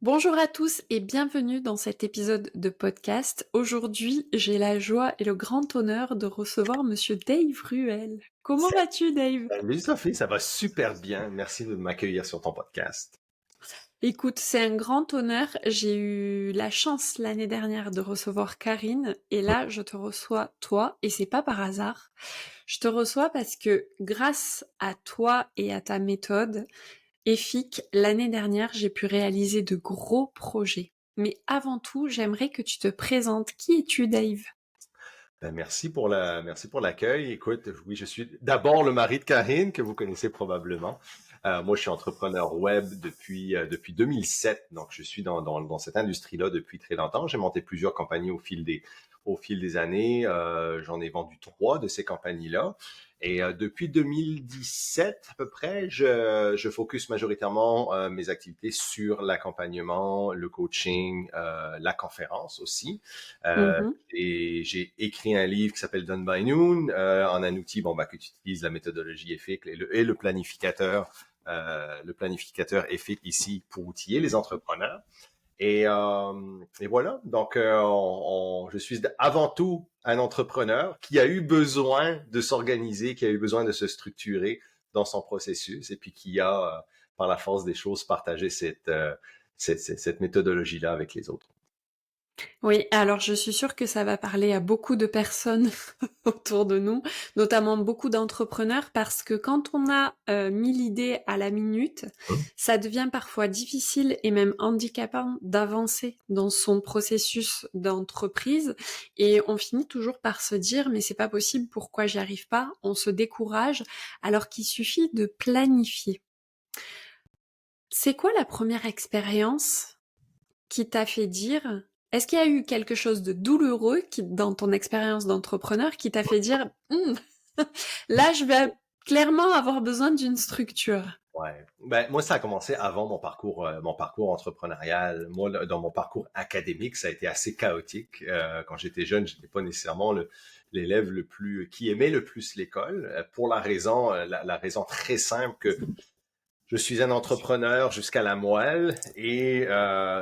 Bonjour à tous et bienvenue dans cet épisode de podcast. Aujourd'hui, j'ai la joie et le grand honneur de recevoir Monsieur Dave Ruel. Comment vas-tu, Dave? Salut Sophie, ça va super bien. Merci de m'accueillir sur ton podcast. Écoute, c'est un grand honneur. J'ai eu la chance l'année dernière de recevoir Karine et là, je te reçois toi et c'est pas par hasard. Je te reçois parce que grâce à toi et à ta méthode, EFIC, l'année dernière, j'ai pu réaliser de gros projets. Mais avant tout, j'aimerais que tu te présentes. Qui es-tu, Dave? Merci pour l'accueil. Écoute, oui, je suis d'abord le mari de Karine, que vous connaissez probablement. Moi, je suis entrepreneur web depuis 2007, donc je suis dans cette industrie-là depuis très longtemps. J'ai monté plusieurs compagnies au fil des années. J'en ai vendu 3 de ces compagnies-là. Et depuis 2017 à peu près, je focus majoritairement mes activités sur l'accompagnement, le coaching, la conférence aussi. Mhm. Et j'ai écrit un livre qui s'appelle Done by Noon, en un outil que tu utilises la méthodologie EFIC et le planificateur EFIC ici pour outiller les entrepreneurs. Et voilà, donc je suis avant tout un entrepreneur qui a eu besoin de s'organiser, qui a eu besoin de se structurer dans son processus et puis qui a, par la force des choses, partagé cette méthodologie-là avec les autres. Oui, alors je suis sûre que ça va parler à beaucoup de personnes autour de nous, notamment beaucoup d'entrepreneurs, parce que quand on a 1000 idées à la minute, ça devient parfois difficile et même handicapant d'avancer dans son processus d'entreprise, et on finit toujours par se dire mais c'est pas possible, pourquoi j'y arrive pas? On se décourage, alors qu'il suffit de planifier. C'est quoi la première expérience qui t'a fait dire, est-ce qu'il y a eu quelque chose de douloureux dans ton expérience d'entrepreneur qui t'a fait dire, là, je vais clairement avoir besoin d'une structure. Ouais. Ben, moi, ça a commencé avant mon parcours entrepreneurial. Moi, dans mon parcours académique, ça a été assez chaotique. Quand j'étais jeune, j'étais pas nécessairement l'élève qui aimait le plus l'école, pour la raison très simple que je suis un entrepreneur jusqu'à la moelle et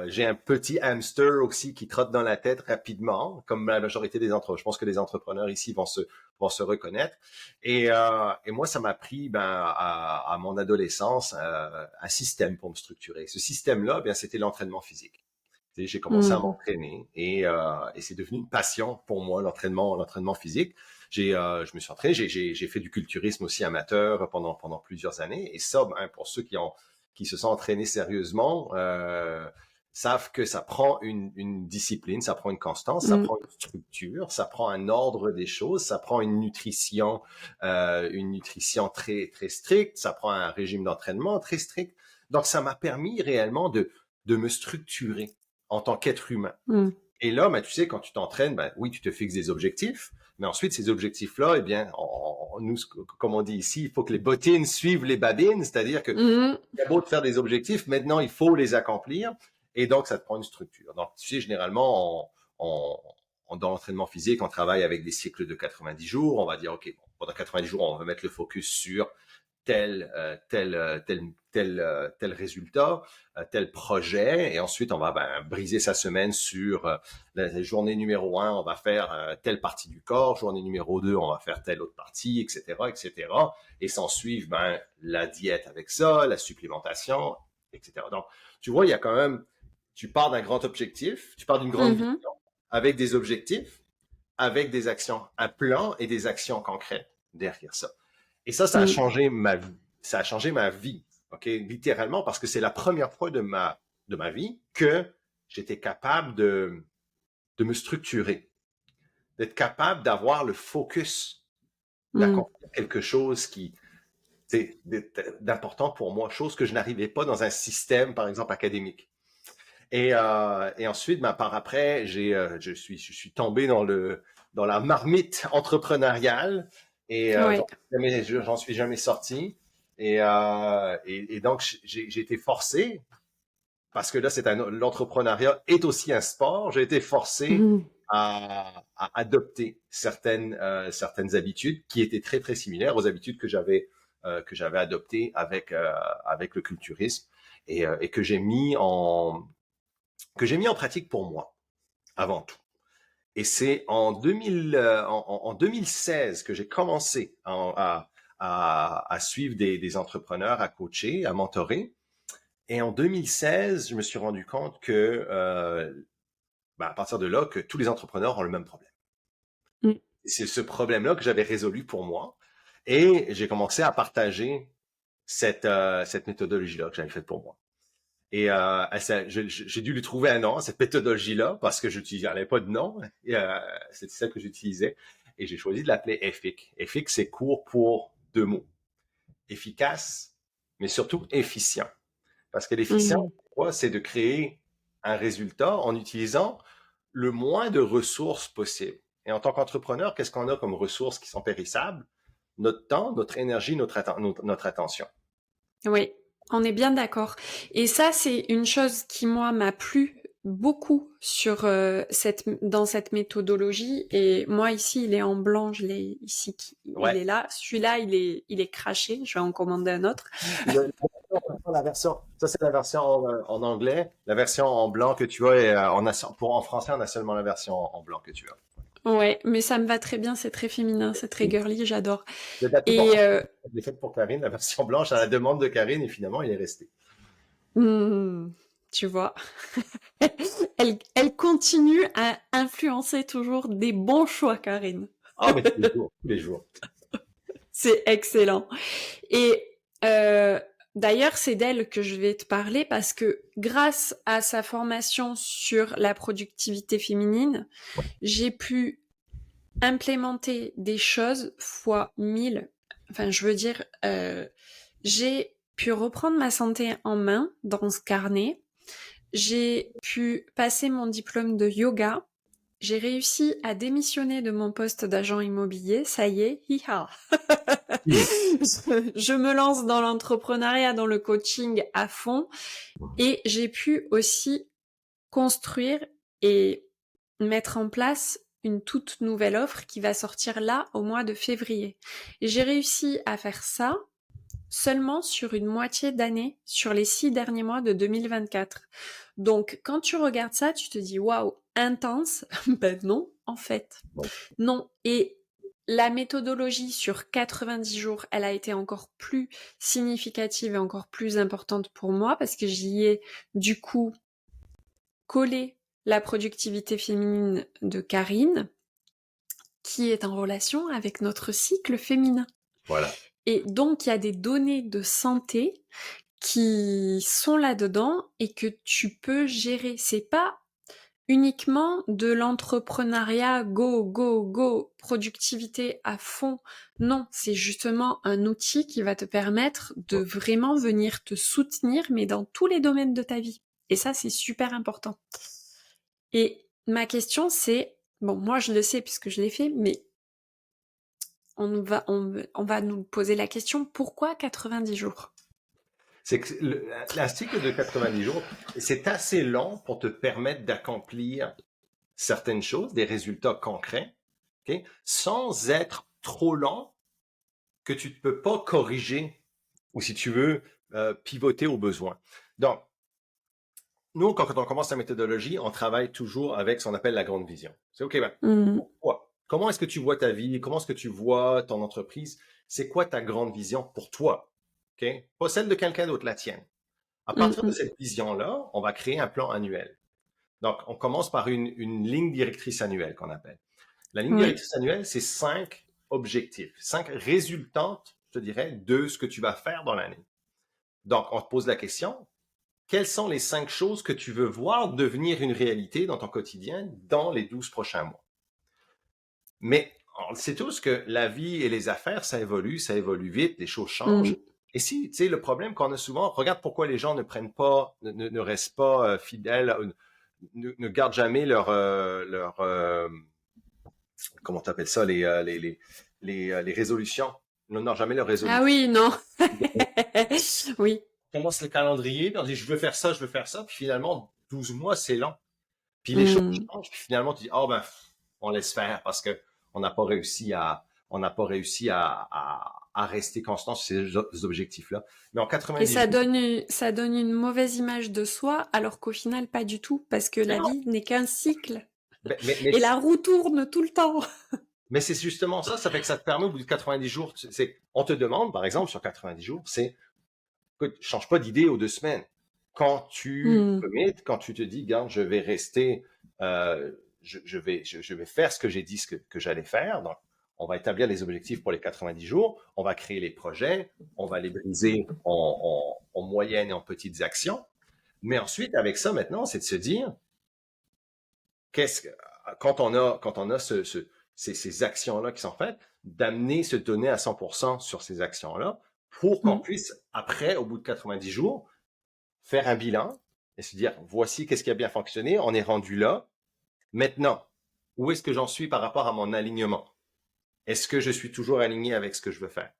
j'ai un petit hamster aussi qui trotte dans la tête rapidement, comme la majorité des entrepreneurs. Je pense que les entrepreneurs ici vont se reconnaître. Et moi, ça m'a pris à mon adolescence un système pour me structurer. Ce système-là, bien, c'était l'entraînement physique. Tu sais, j'ai commencé à Mhm. m'entraîner et c'est devenu une passion pour moi, l'entraînement physique. Je me suis entraîné, j'ai fait du culturisme aussi amateur pendant plusieurs années. Et ça, ben, pour ceux qui se sont entraînés sérieusement, savent que ça prend une discipline, ça prend une constance, ça Mm. prend une structure, ça prend un ordre des choses, ça prend une nutrition très très stricte, ça prend un régime d'entraînement très strict. Donc, ça m'a permis réellement de me structurer en tant qu'être humain. Mm. Et là, ben, tu sais, quand tu t'entraînes, ben, oui, tu te fixes des objectifs, mais ensuite, ces objectifs-là, eh bien, nous, comme on dit ici, il faut que les bottines suivent les babines, c'est-à-dire que Mm. il y a beau de faire des objectifs, maintenant, il faut les accomplir, et donc, ça te prend une structure. Donc, tu sais, généralement, dans l'entraînement physique, on travaille avec des cycles de 90 jours, on va dire, OK, bon, pendant 90 jours, on va mettre le focus sur tel résultat, tel projet, et ensuite on va briser sa semaine sur la journée numéro 1, on va faire telle partie du corps, journée numéro 2, on va faire telle autre partie, etc., etc. Et s'en suivent la diète avec ça, la supplémentation, etc. Donc, tu vois, il y a quand même, tu pars d'un grand objectif, tu pars d'une grande Mhm. vision, avec des objectifs, avec des actions, un plan et des actions concrètes derrière ça. Et ça a Mm. changé ma vie. Ça a changé ma vie, ok, littéralement, parce que c'est la première fois de ma vie que j'étais capable de me structurer, d'être capable d'avoir le focus, Mm. d'accomplir quelque chose qui c'est d'important pour moi, chose que je n'arrivais pas dans un système, par exemple, académique. Et ensuite, par après, je suis tombé dans la marmite entrepreneuriale et Ouais. j'en suis jamais sorti. Et donc, j'ai été forcé, parce que là, l'entrepreneuriat est aussi un sport, j'ai été forcé Mm. à adopter certaines habitudes qui étaient très, très similaires aux habitudes que j'avais adoptées avec le culturisme et que j'ai mis que j'ai mis en pratique pour moi, avant tout. Et c'est en 2016 que j'ai commencé à suivre des entrepreneurs, à coacher, à mentorer. Et en 2016, je me suis rendu compte que, à partir de là, que tous les entrepreneurs ont le même problème. Mm. Et c'est ce problème-là que j'avais résolu pour moi. Et j'ai commencé à partager cette méthodologie-là que j'avais faite pour moi. Et j'ai dû lui trouver un nom, cette méthodologie-là, parce que je n'avais pas de nom. C'était celle que j'utilisais. Et j'ai choisi de l'appeler EFIC. EFIC, c'est court pour deux mots. Efficace, mais surtout efficient. Parce que l'efficient, Mm. c'est de créer un résultat en utilisant le moins de ressources possible. Et en tant qu'entrepreneur, qu'est-ce qu'on a comme ressources qui sont périssables? Notre temps, notre énergie, notre attention. Oui, on est bien d'accord. Et ça, c'est une chose qui, moi, m'a plu beaucoup sur dans cette méthodologie. Et moi, ici, il est en blanc, je l'ai ici, il Ouais. est là. Celui-là, il est craché. Je vais en commander un autre. Ça c'est la version en anglais. La version en blanc que tu as, en français, on a seulement la version en blanc que tu as. Ouais, mais ça me va très bien. C'est très féminin, c'est très girly, j'adore. Je l'ai tout Et je l'ai fait pour Karine, la version blanche, à la demande de Karine, et finalement, il est resté. hmm, tu vois, elle continue à influencer toujours des bons choix, Karine. Ah, mais tous les jours, tous les jours. C'est excellent. Et d'ailleurs, c'est d'elle que je vais te parler parce que grâce à sa formation sur la productivité féminine, j'ai pu implémenter des choses fois 1000. Enfin, je veux dire, j'ai pu reprendre ma santé en main dans ce carnet. J'ai pu passer mon diplôme de yoga. J'ai réussi à démissionner de mon poste d'agent immobilier. Ça y est, hi-ha. Je me lance dans l'entrepreneuriat, dans le coaching à fond. Et j'ai pu aussi construire et mettre en place une toute nouvelle offre qui va sortir là au mois de février. Et j'ai réussi à faire ça seulement sur une moitié d'année, sur les 6 derniers mois de 2024. Donc, quand tu regardes ça, tu te dis, waouh, intense. Ben non, en fait. Non. Et la méthodologie sur 90 jours, elle a été encore plus significative et encore plus importante pour moi parce que j'y ai, du coup, collé la productivité féminine de Karine, qui est en relation avec notre cycle féminin. Voilà. Et donc, il y a des données de santé qui sont là-dedans et que tu peux gérer. C'est pas uniquement de l'entrepreneuriat go, go, go, productivité à fond. Non, c'est justement un outil qui va te permettre de vraiment venir te soutenir, mais dans tous les domaines de ta vie. Et ça, c'est super important. Et ma question, c'est, bon, moi je le sais puisque je l'ai fait, mais on va nous poser la question, pourquoi 90 jours? C'est que un cycle de 90 jours, c'est assez long pour te permettre d'accomplir certaines choses, des résultats concrets, okay, sans être trop long que tu ne peux pas corriger ou si tu veux pivoter au besoin. Donc, nous, quand on commence la méthodologie, on travaille toujours avec ce qu'on appelle la grande vision. C'est OK, pourquoi? Comment est-ce que tu vois ta vie? Comment est-ce que tu vois ton entreprise? C'est quoi ta grande vision pour toi? OK? Pas celle de quelqu'un d'autre, la tienne. À partir de cette vision-là, on va créer un plan annuel. Donc, on commence par une ligne directrice annuelle qu'on appelle. La ligne directrice annuelle, c'est 5 objectifs, 5 résultantes, je te dirais, de ce que tu vas faire dans l'année. Donc, on te pose la question, quelles sont les 5 choses que tu veux voir devenir une réalité dans ton quotidien dans les 12 prochains mois? Mais on sait tous que la vie et les affaires, ça évolue vite, les choses changent. Et si, tu sais, le problème qu'on a souvent, regarde pourquoi les gens ne prennent pas, ne restent pas fidèles, ne gardent jamais comment t'appelles ça, les résolutions. Ne n'ont jamais leur résolution. Ah oui, non. Oui. On commence le calendrier, puis on dit je veux faire ça, puis finalement, 12 mois, c'est long. Puis les choses changent, puis finalement, tu dis, oh ben, on laisse faire parce que on n'a pas réussi on n'a pas réussi à rester constant sur ces objectifs-là. Mais en Et 90 jours, ça donne une mauvaise image de soi, alors qu'au final, pas du tout, parce que mais la non, vie n'est qu'un cycle. mais, mais, mais Et la roue tourne tout le temps. Mais c'est justement ça, ça fait que ça te permet au bout de 90 jours, on te demande, par exemple, sur 90 jours, c'est, écoute, change pas d'idée aux 2 semaines. Quand tu Hmm. commits, quand tu te dis, garde, je vais rester, je vais faire ce que j'ai dit que j'allais faire. Donc, on va établir les objectifs pour les 90 jours, on va créer les projets, on va les briser en moyennes et en petites actions. Mais ensuite, avec ça, maintenant, c'est de se dire, qu'est-ce que, quand on a ces actions-là qui sont faites, d'amener, se donner à 100% sur ces actions-là pour qu'on Hmm. puisse, après, au bout de 90 jours, faire un bilan et se dire, voici qu'est-ce qui a bien fonctionné, on est rendu là. Maintenant, où est-ce que j'en suis par rapport à mon alignement? Est-ce que je suis toujours aligné avec ce que je veux faire?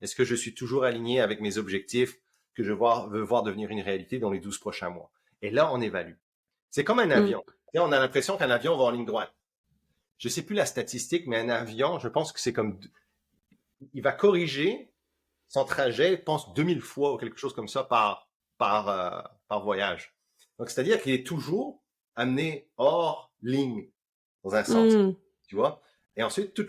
Est-ce que je suis toujours aligné avec mes objectifs que je veux voir devenir une réalité dans les 12 prochains mois? Et là, on évalue. C'est comme un Hmm. avion. Et on a l'impression qu'un avion va en ligne droite. Je sais plus la statistique, mais un avion, je pense que c'est comme, il va corriger son trajet, je pense 2000 fois ou quelque chose comme ça par voyage. Donc, c'est-à-dire qu'il est toujours amené hors ligne dans un sens, Hmm. tu vois. Et ensuite, tu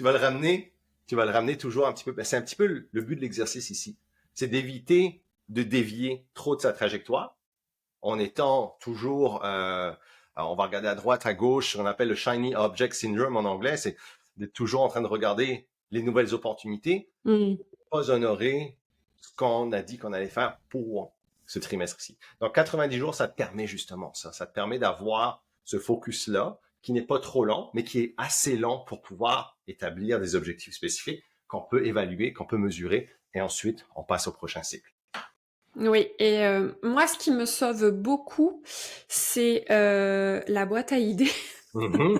vas le ramener toujours un petit peu. Ben, c'est un petit peu le but de l'exercice ici. C'est d'éviter de dévier trop de sa trajectoire en étant toujours, on va regarder à droite, à gauche, on appelle le shiny object syndrome en anglais, c'est d'être toujours en train de regarder les nouvelles opportunités, Hmm. pas honorer ce qu'on a dit qu'on allait faire pour ce trimestre-ci. Donc 90 jours, ça te permet justement ça, ça te permet d'avoir ce focus-là qui n'est pas trop long, mais qui est assez long pour pouvoir établir des objectifs spécifiques qu'on peut évaluer, qu'on peut mesurer, et ensuite on passe au prochain cycle. Oui, et moi, ce qui me sauve beaucoup, c'est la boîte à idées. Mhm.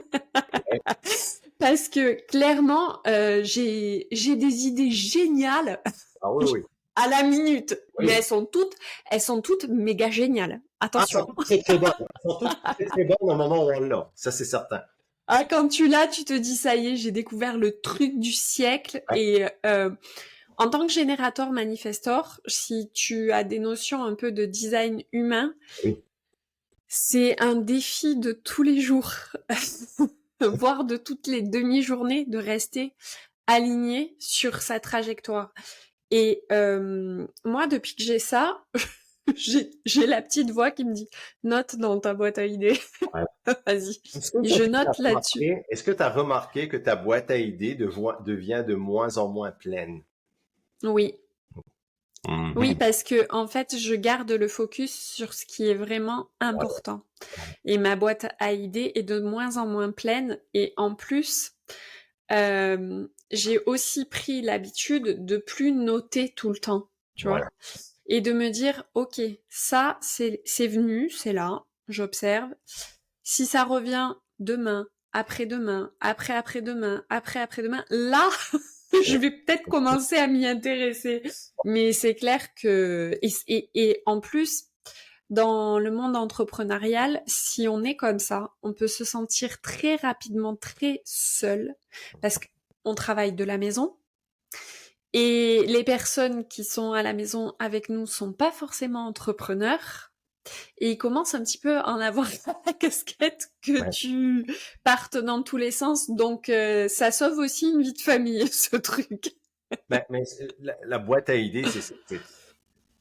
Parce que clairement, j'ai des idées géniales Ah oui, oui. à la minute, mais Oui. elles sont toutes méga géniales. Ah, elles sont Attention. toutes très, très bonnes. Elles sont toutes très, très bonnes au moment où on l'a. Ça, c'est certain. Ah, quand tu l'as, tu te dis ça y est, j'ai découvert le truc du siècle. Ouais. Et en tant que générateur manifestor, si tu as des notions un peu de design humain, Oui. c'est un défi de tous les jours, voire de toutes les demi-journées, de rester aligné sur sa trajectoire. Et moi, depuis que j'ai ça, j'ai la petite voix qui me dit note dans ta boîte à idées. Ouais. Vas-y. Et je note là-dessus. Est-ce que tu as remarqué que ta boîte à idées devient de moins en moins pleine? Oui. Oui, Mhm. parce que en fait, je garde le focus sur ce qui est vraiment Voilà. important. Et ma boîte à idées est de moins en moins pleine. Et en plus, j'ai aussi pris l'habitude de plus noter tout le temps, tu vois, Voilà. et de me dire, ok, ça, c'est venu, c'est là, j'observe. Si ça revient demain, après-demain, après-après-demain, après-après-demain, là, je vais peut-être commencer à m'y intéresser. Mais c'est clair que, et en plus, dans le monde entrepreneurial, si on est comme ça, on peut se sentir très rapidement très seul parce qu'on travaille de la maison et les personnes qui sont à la maison avec nous sont pas forcément entrepreneurs et ils commencent un petit peu à en avoir la casquette que Ouais. tu partes dans tous les sens. Donc ça sauve aussi une vie de famille, ce truc. Mais la boîte à idées,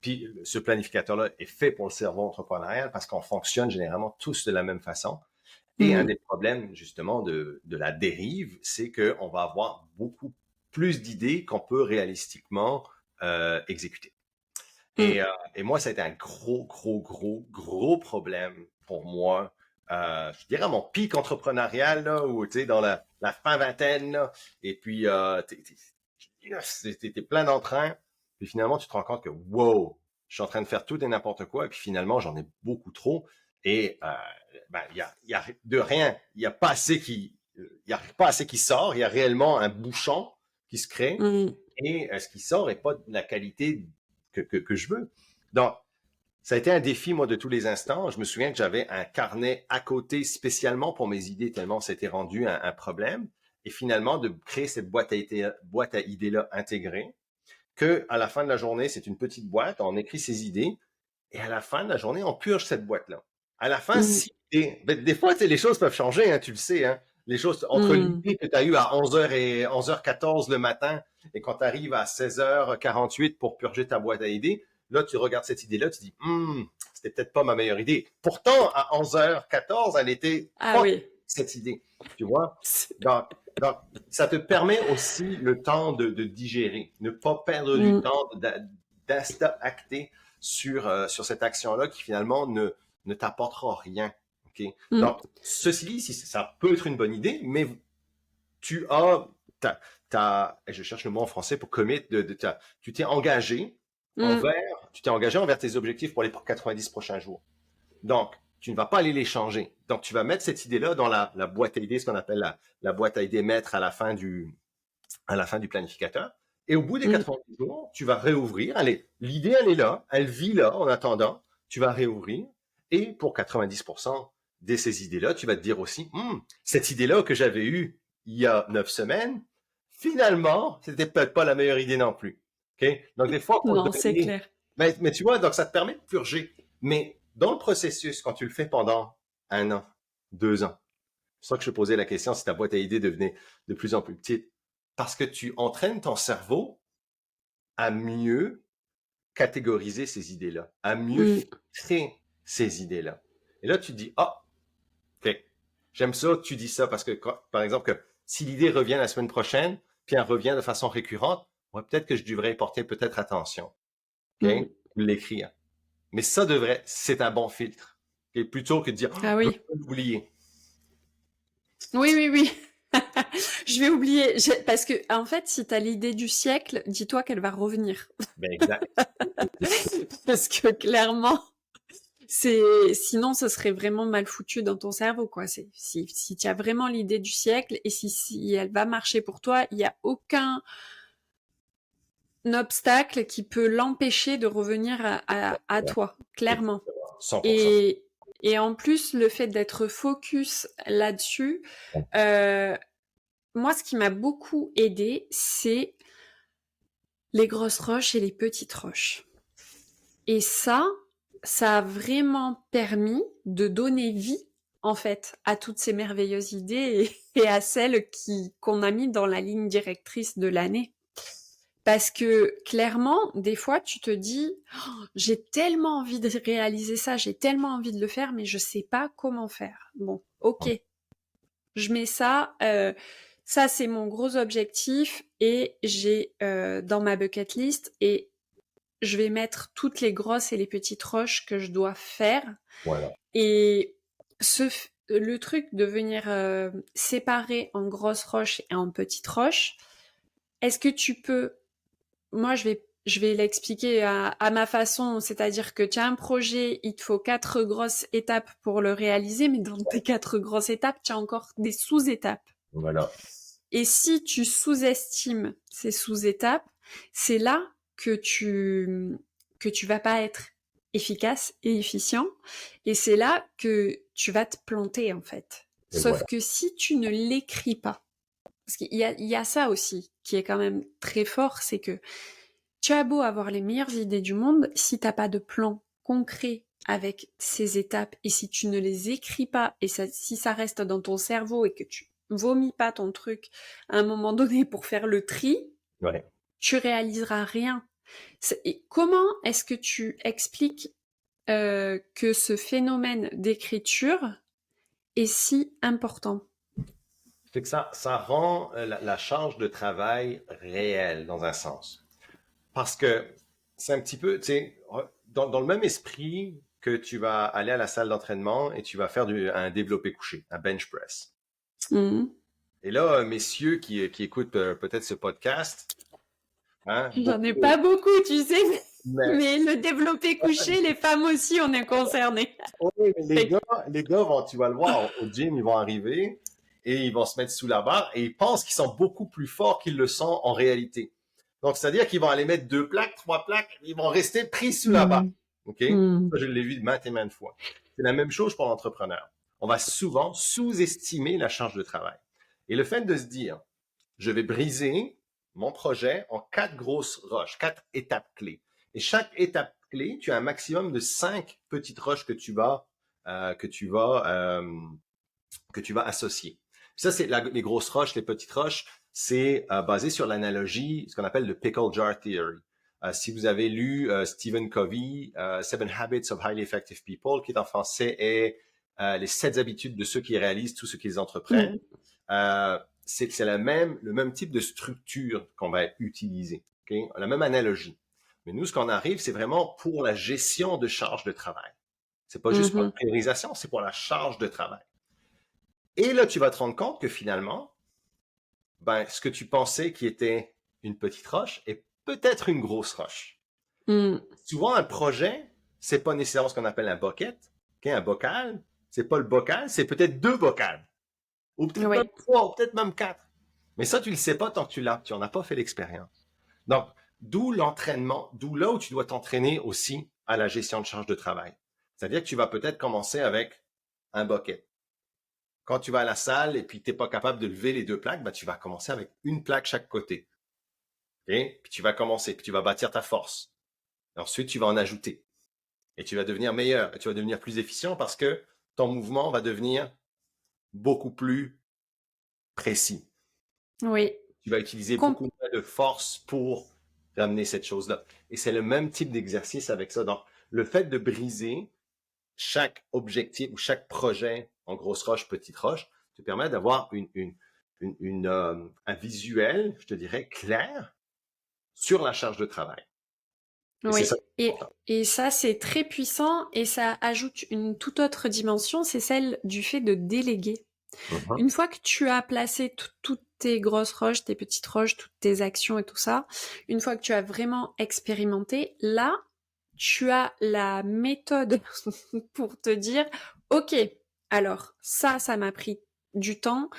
puis ce planificateur-là est fait pour le cerveau entrepreneurial parce qu'on fonctionne généralement tous de la même façon. Et un Mm. des problèmes, justement, de la dérive, c'est qu'on va avoir beaucoup plus d'idées qu'on peut réalistiquement exécuter. Et, Mm. euh, et moi, ça a été un gros, gros, gros, gros problème pour moi. Je dirais mon pic entrepreneurial, là, où tu sais, dans la fin vingtaine, là, et puis t'es plein d'entrain, puis finalement, tu te rends compte que, wow, je suis en train de faire tout et n'importe quoi, et puis finalement, j'en ai beaucoup trop, et ben, il y a de rien, il y a pas assez qui sort, il y a réellement un bouchon qui se crée, Mm. et ce qui sort est pas de la qualité que je veux. Donc, ça a été un défi, moi, de tous les instants. Je me souviens que j'avais un carnet à côté spécialement pour mes idées, tellement c'était rendu un problème. et finalement de créer cette boîte à idées-là intégrée, que à la fin de la journée, c'est une petite boîte, on écrit ses idées, et à la fin de la journée, on purge cette boîte-là. À la fin, Mm. si des fois, les choses peuvent changer, hein, tu le sais, hein. Les choses, entre Mm. l'idée que tu as eue à 11h et 11h14 le matin, et quand tu arrives à 16h48 pour purger ta boîte à idées, là, tu regardes cette idée-là, tu dis, c'était peut-être pas ma meilleure idée. Pourtant, à 11h14, elle était Ah pas oui. cette idée, tu vois? Donc, ça te permet aussi le temps de digérer, ne pas perdre du Mm. temps, d'insta-acter sur cette action-là qui finalement ne t'apportera rien. Okay? Mm. Donc, ceci dit, ça peut être une bonne idée, mais tu as, je cherche le mot en français pour commit, tu t'es engagé Mm. envers tes objectifs pour les 90 prochains jours. Donc, tu ne vas pas aller les changer. Donc, tu vas mettre cette idée-là dans la boîte à idées, ce qu'on appelle la boîte à idées maître à la fin du planificateur. Et au bout des Mm. 90 jours, tu vas réouvrir. Allez, l'idée, elle est là, elle vit là en attendant. Tu vas réouvrir. Et pour 90% de ces idées-là, tu vas te dire aussi, cette idée-là que j'avais eue il y a 9 semaines, finalement, c'était peut-être pas la meilleure idée non plus. Okay? Donc, des fois, pour te Non, c'est donner... clair. Mais tu vois, donc ça te permet de purger. Mais dans le processus, quand tu le fais pendant 1 an, 2 ans, c'est pour ça que je te posais la question si ta boîte à idées devenait de plus en plus petite. Parce que tu entraînes ton cerveau à mieux catégoriser ces idées-là, à mieux Mm. filtrer ces idées-là. Et là, tu te dis, ah, ok, j'aime ça que tu dis ça parce que, par exemple, que si l'idée revient la semaine prochaine, puis elle revient de façon récurrente, ouais, peut-être que je devrais y porter peut-être attention, ok, Mm. ou l'écrire. Mais c'est un bon filtre. Et plutôt que de dire, Ah je oui. vais l'oublier. Oui, oui, oui. Je vais oublier. Parce que, en fait, si tu as l'idée du siècle, dis-toi qu'elle va revenir. Ben, exact. Parce que clairement, sinon, ce serait vraiment mal foutu dans ton cerveau, quoi. Si tu as vraiment l'idée du siècle et si elle va marcher pour toi, il n'y a aucun obstacle qui peut l'empêcher de revenir à toi, clairement. Exactement. 100%. Et, et en plus, le fait d'être focus là-dessus, moi, ce qui m'a beaucoup aidé, c'est les grosses roches et les petites roches. Et ça a vraiment permis de donner vie, en fait, à toutes ces merveilleuses idées et à celles qu'on a mis dans la ligne directrice de l'année. Parce que clairement, des fois, tu te dis, oh, j'ai tellement envie de réaliser ça, j'ai tellement envie de le faire, mais je sais pas comment faire. Bon, ok, je mets ça. Ça, c'est mon gros objectif et j'ai dans ma bucket list et je vais mettre toutes les grosses et les petites roches que je dois faire. Voilà. Et le truc de venir séparer en grosses roches et en petites roches, est-ce que tu peux... Moi, je vais l'expliquer à ma façon, c'est-à-dire que tu as un projet, il te faut 4 grosses étapes pour le réaliser, mais dans tes 4 grosses étapes, tu as encore des sous-étapes. Voilà. Et si tu sous-estimes ces sous-étapes, c'est là que tu vas pas être efficace et efficient. Et c'est là que tu vas te planter, en fait. Et Sauf voilà. que si tu ne l'écris pas, parce qu'il y a ça aussi qui est quand même très fort, c'est que tu as beau avoir les meilleures idées du monde, si t'as pas de plan concret avec ces étapes et si tu ne les écris pas et si ça reste dans ton cerveau et que tu vomis pas ton truc à un moment donné pour faire le tri, Ouais. tu réaliseras rien. Et comment est-ce que tu expliques que ce phénomène d'écriture est si important? Fait que ça rend la charge de travail réelle dans un sens. Parce que c'est un petit peu, tu sais, dans le même esprit que tu vas aller à la salle d'entraînement et tu vas faire un développé couché, un bench press. Mmh. Et là, messieurs qui écoutent peut-être ce podcast, hein, J'en ai beaucoup, pas beaucoup, tu sais, mais mais le développé couché, les femmes aussi, on est concernés. oui, mais les gars tu vas le voir au gym, ils vont arriver et ils vont se mettre sous la barre et ils pensent qu'ils sont beaucoup plus forts qu'ils le sont en réalité. Donc, c'est-à-dire qu'ils vont aller mettre 2 plaques, 3 plaques, ils vont rester pris sous la barre. OK? Mmh. Ça, je l'ai vu maintes et maintes fois. C'est la même chose pour l'entrepreneur. On va souvent sous-estimer la charge de travail. Et le fait de se dire, je vais briser mon projet en 4 grosses roches, 4 étapes clés. Et chaque étape clé, tu as un maximum de 5 petites roches euh, que tu vas, euh, que tu vas associer. Ça, c'est les grosses roches, les petites roches, c'est basé sur l'analogie, ce qu'on appelle le pickle jar theory. Si vous avez lu Stephen Covey, Seven Habits of Highly Effective People, qui en français est les 7 habitudes de ceux qui réalisent tout ce qu'ils entreprennent, c'est le même type de structure qu'on va utiliser, okay? La même analogie. Mais nous, ce qu'on arrive, c'est vraiment pour la gestion de charge de travail. C'est pas juste pour la priorisation, c'est pour la charge de travail. Et là, tu vas te rendre compte que finalement, ben, ce que tu pensais qui était une petite roche est peut-être une grosse roche. Souvent, un projet, c'est pas nécessairement ce qu'on appelle un bucket, okay? Un bocal. C'est pas le bocal, c'est peut-être 2 bocals. Ou peut-être même 3, ou peut-être même 4. Mais ça, tu le sais pas tant que tu en as pas fait l'expérience. Donc, d'où l'entraînement, d'où là où tu dois t'entraîner aussi à la gestion de charge de travail. C'est-à-dire que tu vas peut-être commencer avec un bucket. Quand tu vas à la salle et puis tu n'es pas capable de lever les 2 plaques, ben, tu vas commencer avec une plaque chaque côté. Okay? Puis tu vas commencer, puis tu vas bâtir ta force. Et ensuite, tu vas en ajouter. Et tu vas devenir meilleur, et tu vas devenir plus efficient parce que ton mouvement va devenir beaucoup plus précis. Oui. Tu vas utiliser beaucoup de force pour ramener cette chose-là. Et c'est le même type d'exercice avec ça. Donc, le fait de briser chaque objectif ou chaque projet en grosse roche, petite roche, te permet d'avoir un visuel, je te dirais, clair sur la charge de travail. Oui, et ça, c'est très puissant et ça ajoute une toute autre dimension, c'est celle du fait de déléguer. Une fois que tu as placé toutes tes grosses roches, tes petites roches, toutes tes actions et tout ça, une fois que tu as vraiment expérimenté, là, tu as la méthode pour te dire, ok, alors ça m'a pris du temps,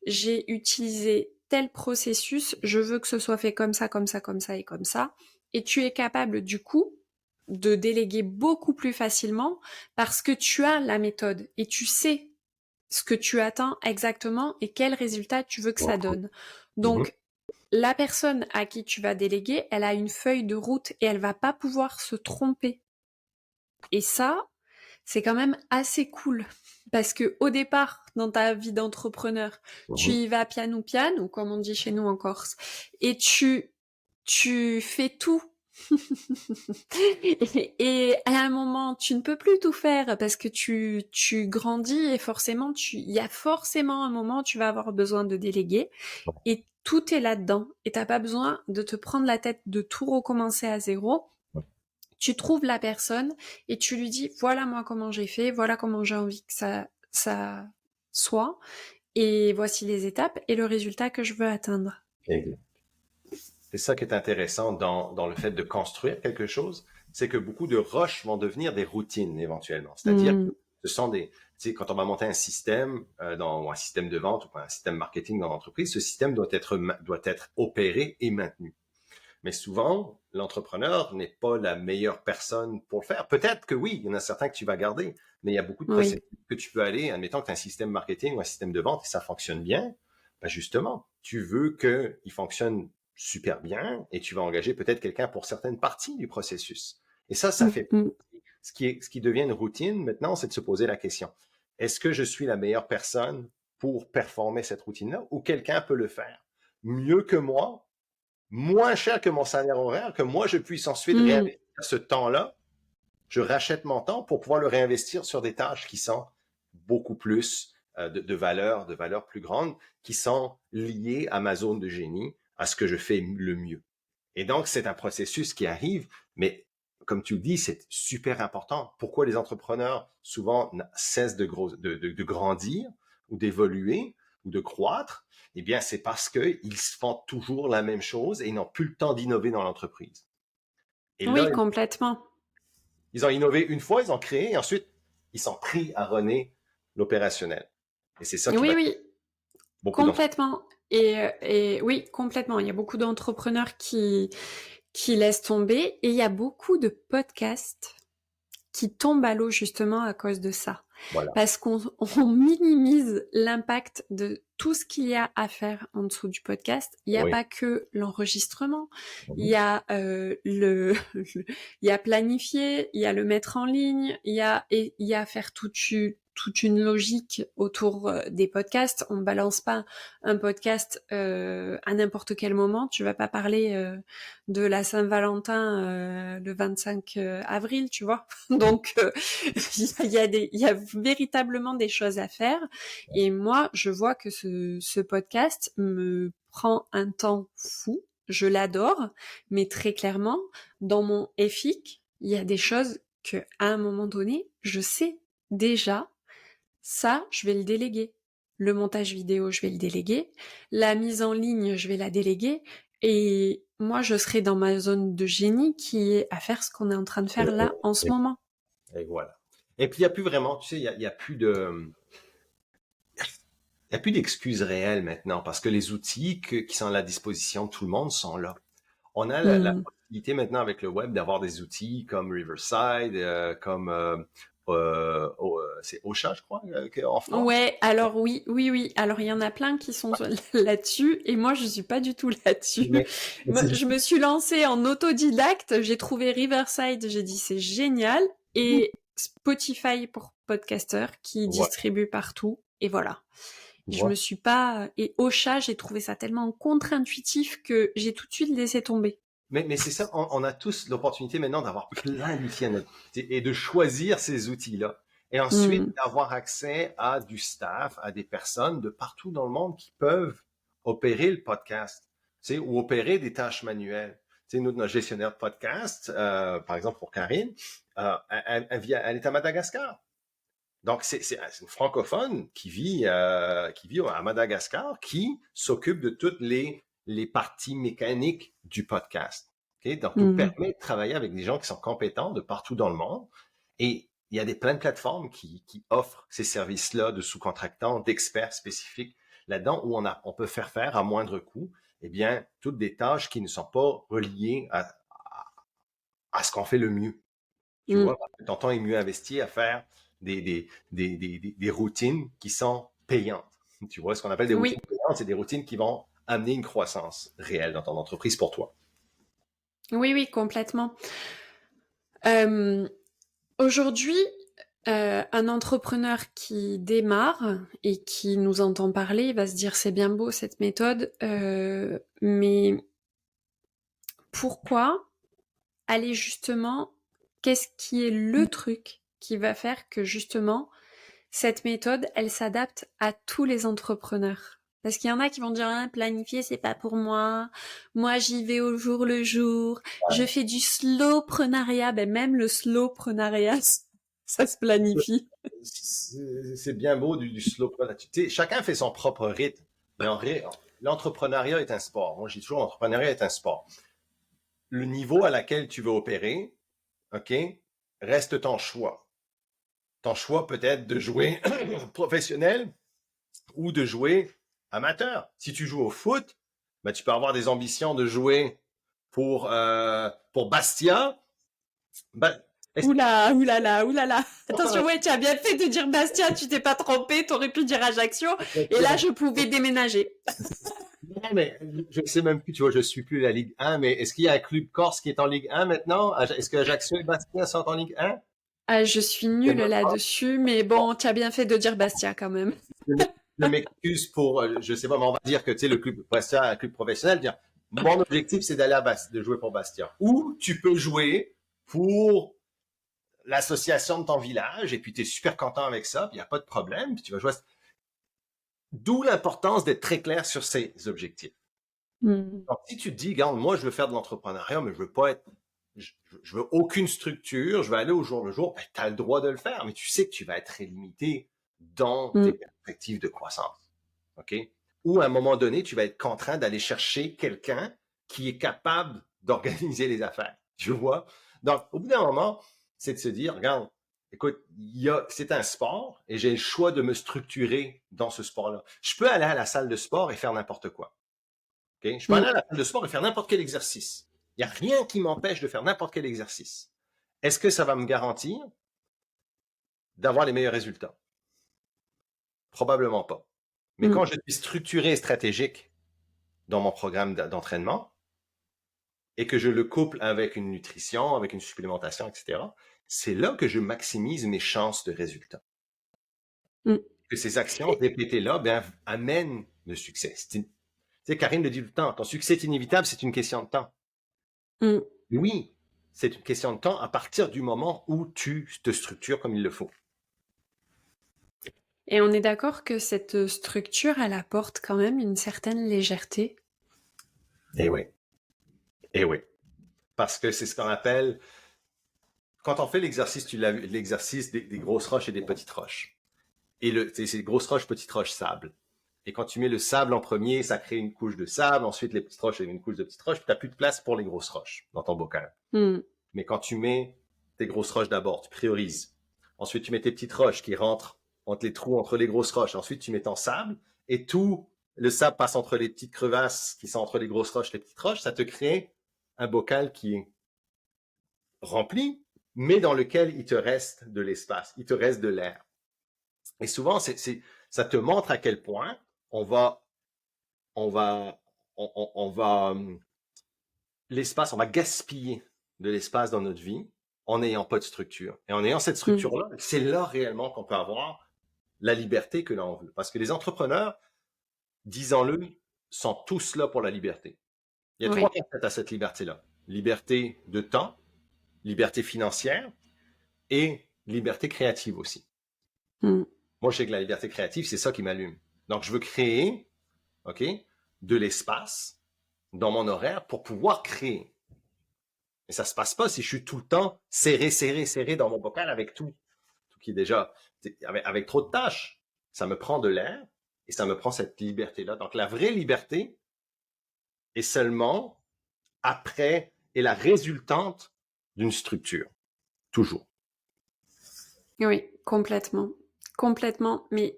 j'ai utilisé tel processus, je veux que ce soit fait comme ça, comme ça, comme ça et comme ça. Et tu es capable du coup de déléguer beaucoup plus facilement parce que tu as la méthode et tu sais ce que tu attends exactement et quel résultat tu veux que ça donne. Donc, la personne à qui tu vas déléguer, elle a une feuille de route et elle va pas pouvoir se tromper. Et ça, c'est quand même assez cool. Parce que au départ, dans ta vie d'entrepreneur, tu y vas piano, ou comme on dit chez nous en Corse, et tu fais tout. Et à un moment, tu ne peux plus tout faire parce que tu grandis et forcément, il y a forcément un moment où tu vas avoir besoin de déléguer et tout est là-dedans. Et t'as pas besoin de te prendre la tête de tout recommencer à zéro. Tu trouves la personne et tu lui dis voilà moi comment j'ai fait, voilà comment j'ai envie que ça soit et voici les étapes et le résultat que je veux atteindre. Exact. C'est ça qui est intéressant dans le fait de construire quelque chose, c'est que beaucoup de roches vont devenir des routines éventuellement. C'est-à-dire que ce sont tu sais, quand on va monter un système ou un système de vente ou un système marketing dans l'entreprise, ce système doit être opéré et maintenu. Mais souvent, l'entrepreneur n'est pas la meilleure personne pour le faire. Peut-être que oui, il y en a certains que tu vas garder, mais il y a beaucoup de processus que tu peux aller, admettons que tu as un système marketing ou un système de vente et ça fonctionne bien, ben justement, tu veux qu'il fonctionne super bien et tu vas engager peut-être quelqu'un pour certaines parties du processus. Et ça fait ce qui devient une routine maintenant, c'est de se poser la question. Est-ce que je suis la meilleure personne pour performer cette routine-là ou quelqu'un peut le faire mieux que moi, moins cher que mon salaire horaire, que moi je puisse ensuite réinvestir ce temps-là. Je rachète mon temps pour pouvoir le réinvestir sur des tâches qui sont beaucoup plus de valeur plus grande, qui sont liées à ma zone de génie, à ce que je fais le mieux. Et donc, c'est un processus qui arrive, mais comme tu le dis, c'est super important. Pourquoi les entrepreneurs souvent cessent de grandir ou d'évoluer ou de croître? Eh bien, c'est parce qu'ils font toujours la même chose et ils n'ont plus le temps d'innover dans l'entreprise. Et oui, là, complètement. Ils ont innové une fois, ils ont créé, et ensuite, ils sont pris à runner l'opérationnel. Et c'est ça qui va beaucoup complètement. Et oui, complètement. Il y a beaucoup d'entrepreneurs qui laissent tomber et il y a beaucoup de podcasts qui tombent à l'eau justement à cause de ça. Voilà. parce qu'on on minimise l'impact de tout ce qu'il y a à faire en dessous du podcast. Il n'y a Oui. pas que l'enregistrement, il Mhm. y a il y a planifier, il y a le mettre en ligne, il y a faire toute une logique autour des podcasts. On ne balance pas un podcast à n'importe quel moment. Tu vas pas parler de la Saint-Valentin le 25 avril, tu vois. Donc il y a véritablement des choses à faire. Et moi, je vois que ce podcast me prend un temps fou. Je l'adore, mais très clairement, dans mon EFIC, il y a des choses que, à un moment donné, je sais déjà, ça, je vais le déléguer. Le montage vidéo, je vais le déléguer. La mise en ligne, je vais la déléguer. Et moi, je serai dans ma zone de génie qui est à faire ce qu'on est en train de Et, faire là, en ce et- moment. et voilà. Et puis, il n'y a plus vraiment, tu sais, il y a plus de, il y a plus d'excuses réelles maintenant parce que les outils qui sont à la disposition de tout le monde sont là. On a la Hmm. possibilité maintenant avec le web d'avoir des outils comme Riverside, comme c'est Ocha, je crois, en France. Ouais, alors oui, oui, oui. Alors il y en a plein qui sont là-dessus et moi je suis pas du tout là-dessus. Mais, mais Moi, c'est je me suis lancée en autodidacte, j'ai trouvé Riverside, j'ai dit c'est génial et Spotify pour podcasters qui ouais, distribue partout et voilà. tu Je me vois. suis pas et Ocha, j'ai trouvé ça tellement contre-intuitif que j'ai tout de suite laissé tomber. Mais c'est ça, on a tous l'opportunité maintenant d'avoir plein d'outils à notre et de choisir ces outils-là. Et ensuite, Hmm. d'avoir accès à du staff, à des personnes de partout dans le monde qui peuvent opérer le podcast, tu sais, ou opérer des tâches manuelles. Tu sais, nous, notre gestionnaire de podcast, par exemple pour Karine, elle est à Madagascar. Donc, c'est une francophone qui vit à Madagascar, qui s'occupe de toutes les parties mécaniques du podcast. Okay? Donc, nous Hmm. permet de travailler avec des gens qui sont compétents de partout dans le monde. Et il y a plein de plateformes qui offrent ces services-là de sous-contractants, d'experts spécifiques là-dedans, où on peut faire à moindre coût, eh bien, toutes des tâches qui ne sont pas reliées à ce qu'on fait le mieux. Tu Hmm. vois, ton temps est mieux investi à faire des routines qui sont payantes. Tu vois, ce qu'on appelle des routines Oui, payantes, c'est des routines qui vont amener une croissance réelle dans ton entreprise pour toi. oui, oui, complètement. Euh, Aujourd'hui, un entrepreneur qui démarre et qui nous entend parler va se dire c'est bien beau cette méthode, mais pourquoi aller justement, qu'est-ce qui est le truc qui va faire que justement cette méthode, elle s'adapte à tous les entrepreneurs? Parce qu'il y en a qui vont dire ah, planifier c'est pas pour moi. Moi j'y vais au jour le jour. Je fais du slowprenariat. Ben même le slowprenariat, ça se planifie. C'est bien beau du slow. Tu sais, chacun fait son propre rythme. Mais l'entrepreneuriat est un sport. Moi, j'ai toujours l'entrepreneuriat est un sport. Le niveau à laquelle tu veux opérer, OK, reste ton choix. Ton choix peut être de jouer professionnel ou de jouer amateur. Si tu joues au foot, ben, tu peux avoir des ambitions de jouer pour Bastia. Ben, Oula, oulala, oulala. Attention, ouais, tu as bien fait de dire Bastia, tu t'es pas trompé, t'aurais pu dire Ajaccio, et là, je pouvais déménager. non, mais je ne sais même plus, tu vois, je suis plus la Ligue 1, mais est-ce qu'il y a un club corse qui est en Ligue 1 maintenant? Est-ce que Ajaccio et Bastia sont en Ligue 1? Ah, je suis Je nulle me demande. là-dessus, mais Bon, bon, tu as bien fait de dire Bastia quand même. je m'excuse pour, je sais pas, mais on va dire que, tu sais, le club Bastia, un club professionnel, dire, mon objectif, c'est d'aller de jouer pour Bastia. Ou tu peux jouer pour l'association de ton village, et puis tu es super content avec ça, il n'y a pas de problème, puis tu vas jouer. D'où l'importance d'être très clair sur ses objectifs. Hmm. Donc, si tu te dis, regarde, moi, je veux faire de l'entrepreneuriat, mais je veux pas être, je veux aucune structure, je vais aller au jour le jour, ben, tu as le droit de le faire, mais tu sais que tu vas être très limité dans Hmm. tes perspectives de croissance. OK? Ou à un moment donné, tu vas être contraint d'aller chercher quelqu'un qui est capable d'organiser les affaires. Tu vois? Donc, au bout d'un moment, c'est de se dire, regarde, écoute, c'est un sport et j'ai le choix de me structurer dans ce sport-là. Je peux aller à la salle de sport et faire n'importe quoi. Okay? Je peux Hmm. aller à la salle de sport et faire n'importe quel exercice. Il n'y a rien qui m'empêche de faire n'importe quel exercice. Est-ce que ça va me garantir d'avoir les meilleurs résultats? Probablement pas. Mais Mmh. quand je suis structuré et stratégique dans mon programme d'entraînement et que je le couple avec une nutrition, avec une supplémentation, etc., c'est là que je maximise mes chances de résultats. Mmh. Que ces actions Et répétées-là, ben, amènent le succès. Tu sais, Karine le dit tout le temps, ton succès est inévitable, c'est une question de temps. mmh Oui, c'est une question de temps à partir du moment où tu te structures comme il le faut. et on est d'accord que cette structure, elle apporte quand même une certaine légèreté? Eh oui, eh oui. Parce que c'est ce qu'on appelle, quand on fait l'exercice, tu l'as vu, l'exercice des grosses roches et des petites roches. Et c'est grosses roches, petites roches, sable. Et quand tu mets le sable en premier, ça crée une couche de sable. Ensuite, les petites roches, et une couche de petites roches. Puis tu n'as plus de place pour les grosses roches dans ton bocal. Mmh. Mais quand tu mets tes grosses roches d'abord, tu priorises. Ensuite, tu mets tes petites roches qui rentrent entre les trous, entre les grosses roches. Ensuite, tu mets ton sable et tout le sable passe entre les petites crevasses qui sont entre les grosses roches, les petites roches. Ça te crée un bocal qui est rempli, mais dans lequel il te reste de l'espace, il te reste de l'air. Et souvent, ça te montre à quel point on va, on va, on va, l'espace, on va gaspiller de l'espace dans notre vie en n'ayant pas de structure. Et en ayant cette Mmh. structure-là, c'est là réellement qu'on peut avoir la liberté que l'on veut. Parce que les entrepreneurs, disons-le, sont tous là pour la liberté. Il y a trois Oui. facettes à cette liberté-là. Liberté de temps, liberté financière et liberté créative aussi. Mmh. Moi, je sais que la liberté créative, c'est ça qui m'allume. Donc, je veux créer, OK, de l'espace dans mon horaire pour pouvoir créer. Mais ça se passe pas si je suis tout le temps serré, serré, serré dans mon bocal avec tout qui est déjà avec trop de tâches. Ça me prend de l'air et ça me prend cette liberté-là. Donc, la vraie liberté est seulement après et la résultante d'une structure. Toujours. Oui, complètement. Complètement. Mais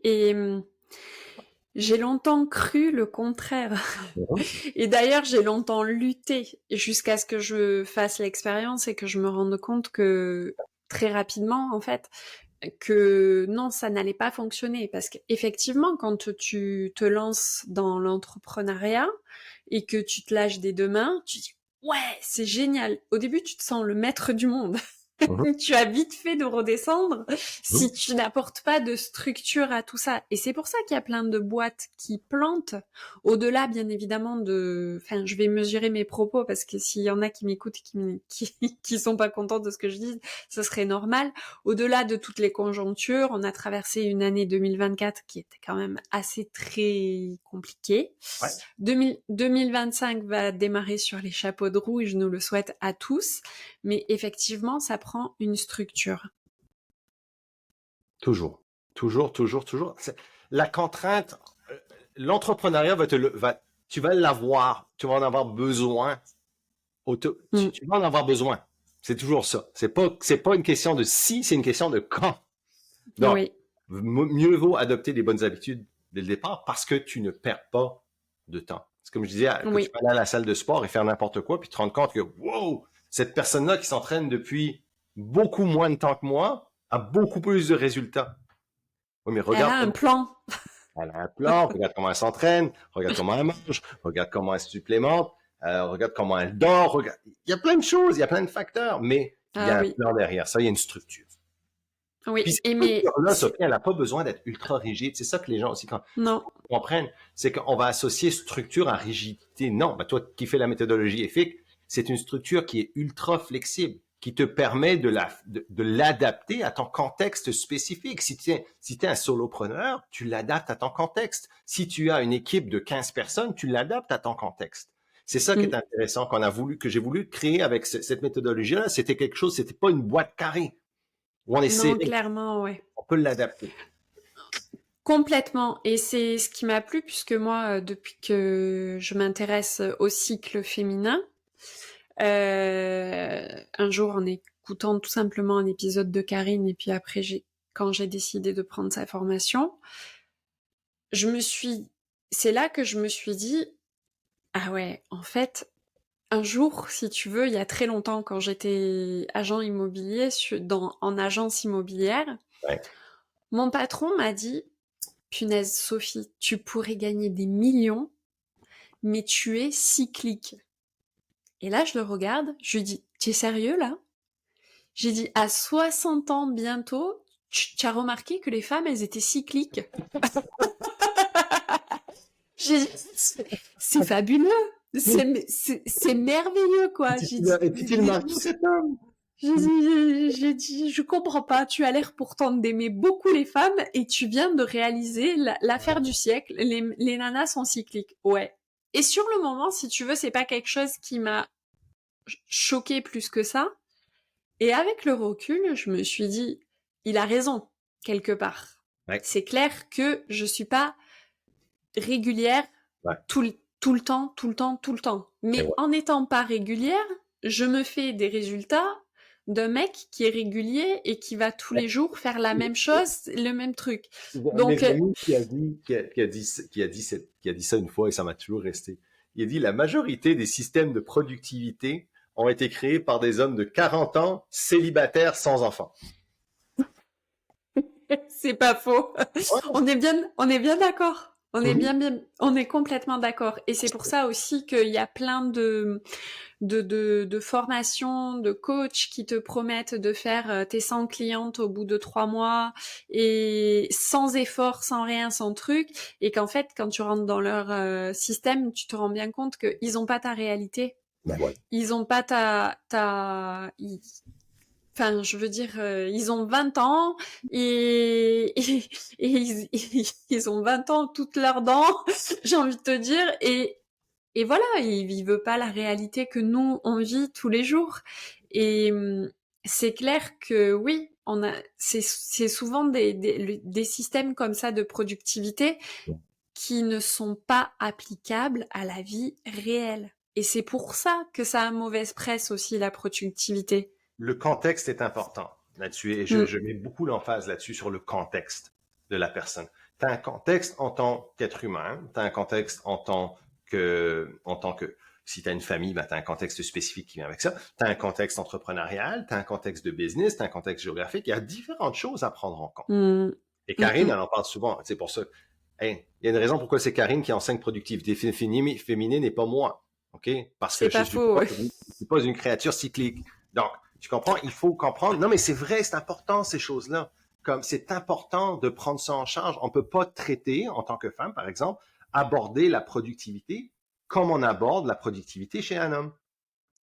j'ai longtemps cru le contraire. Mhm. Et d'ailleurs, j'ai longtemps lutté jusqu'à ce que je fasse l'expérience et que je me rende compte que très rapidement, en fait, que non, ça n'allait pas fonctionner. Parce qu'effectivement, quand tu te lances dans l'entrepreneuriat et que tu te lâches des deux mains, tu dis, ouais, c'est génial. Au début, tu te sens le maître du monde. Mhm. Tu as vite fait de redescendre Mhm. si tu n'apportes pas de structure à tout ça. Et c'est pour ça qu'il y a plein de boîtes qui plantent, au-delà bien évidemment de... Enfin, je vais mesurer mes propos parce que s'il y en a qui m'écoutent et qui sont pas contents de ce que je dis, ce serait normal. Au-delà de toutes les conjonctures, on a traversé une année 2024 qui était quand même assez très compliquée. Ouais, 2025 va démarrer sur les chapeaux de roue et je nous le souhaite à tous. Mais effectivement, ça prend une structure. toujours. Toujours, toujours, toujours. La contrainte, euh, l'entrepreneuriat tu vas l'avoir, tu vas en avoir besoin. Mm. Tu vas en avoir besoin. C'est toujours ça. C'est pas une question de si, c'est une question de quand. Donc, Oui, mieux vaut adopter des bonnes habitudes dès le départ parce que tu ne perds pas de temps. C'est comme je disais, que tu oui. peux aller à la salle de sport et faire n'importe quoi, puis te rendre compte que, wow, cette personne-là qui s'entraîne depuis beaucoup moins de temps que moi a beaucoup plus de résultats. Oui, mais Elle regarde a un comment plan. elle a un plan, regarde comment elle s'entraîne, regarde comment elle mange, regarde comment elle se supplémente, regarde comment elle dort, regarde. Il y a plein de choses, il y a plein de facteurs, mais il y Ah a un oui, plan derrière ça, il y a une structure. Puis oui. cette Et mais structure-là, c'est... Sophie, elle n'a pas besoin d'être ultra rigide. C'est ça que les gens aussi, quand Non. comprennent, c'est qu'on va associer structure à rigidité. Non, ben toi qui fais la méthodologie EFIC, c'est une structure qui est ultra flexible, qui te permet de l'adapter à ton contexte spécifique. Si t'es un solopreneur, tu l'adaptes à ton contexte. Si tu as une équipe de 15 personnes, tu l'adaptes à ton contexte. C'est ça qui est Mm. intéressant que j'ai voulu créer avec cette méthodologie-là. C'était quelque chose, c'était pas une boîte carrée où on est Non, serré, clairement, ouais. on peut l'adapter. Complètement. Et c'est ce qui m'a plu puisque moi, depuis que je m'intéresse au cycle féminin, un jour en écoutant tout simplement un épisode de Karine et puis après quand j'ai décidé de prendre sa formation, je me suis, c'est là que je me suis dit, ah ouais, en fait, un jour, si tu veux, il y a très longtemps, quand j'étais agent immobilier en agence immobilière, Ouais. mon patron m'a dit, punaise, Sophie, tu pourrais gagner des millions, mais tu es cyclique. Et là, je le regarde, je lui dis, tu es sérieux là? J'ai dit, à 60 ans bientôt, tu as remarqué que les femmes, elles étaient cycliques. J'ai dit, c'est fabuleux, c'est merveilleux, quoi. Est-il marié cet homme? J'ai dit, je comprends pas, tu as l'air pourtant d'aimer beaucoup les femmes et tu viens de réaliser l'affaire du siècle, les nanas sont cycliques. Ouais. Et sur le moment, si tu veux, c'est pas quelque chose qui m'a choqué plus que ça. Et avec le recul, je me suis dit, il a raison, quelque part. Ouais. C'est clair que je suis pas régulière Ouais. tout le temps, tout le temps, tout le temps. Mais Ouais. en n'étant pas régulière, je me fais des résultats d'un mec qui est régulier et qui va tous les jours faire la même chose, le même truc. Un de Donc, mes amis qui a dit ça une fois et ça m'a toujours resté. Il a dit la majorité des systèmes de productivité ont été créés par des hommes de 40 ans célibataires sans enfants. c'est pas faux. Ouais. On est bien d'accord. Mhm. On est complètement d'accord. Et c'est pour ça aussi qu'il y a plein de formations, de coachs qui te promettent de faire tes 100 clientes au bout de 3 mois et sans effort, sans rien, sans truc. Et qu'en fait, quand tu rentres dans leur système, tu te rends bien compte qu'ils ont pas ta réalité. Ben voilà. Ils ont pas enfin, je veux dire, ils ont 20 ans et ils ont 20 ans toutes leurs dents, j'ai envie de te dire, et voilà, ils vivent pas la réalité que nous, on vit tous les jours. Et c'est clair que oui, c'est souvent des systèmes comme ça de productivité qui ne sont pas applicables à la vie réelle. Et c'est pour ça que ça a mauvaise presse aussi, la productivité. Le contexte est important là-dessus et Mm. je mets beaucoup l'emphase là-dessus sur le contexte de la personne. Tu as un contexte en tant qu'être humain, tu as un contexte en tant que si tu as une famille, ben, tu as un contexte spécifique qui vient avec ça. Tu as un contexte entrepreneurial, tu as un contexte de business, tu as un contexte géographique. Il y a différentes choses à prendre en compte. Mm. Et Mm, Karine, mm. elle en parle souvent. C'est pour ça. Hey, il y a une raison pourquoi c'est Karine qui enseigne productivité féminine et pas moi. OK? Parce que C'est pas faux. Ouais. je suis pas une créature cyclique. Donc, tu comprends? Il faut comprendre. Non, mais c'est vrai, c'est important, ces choses-là. Comme c'est important de prendre ça en charge. On peut pas traiter, en tant que femme, par exemple, aborder la productivité comme on aborde la productivité chez un homme.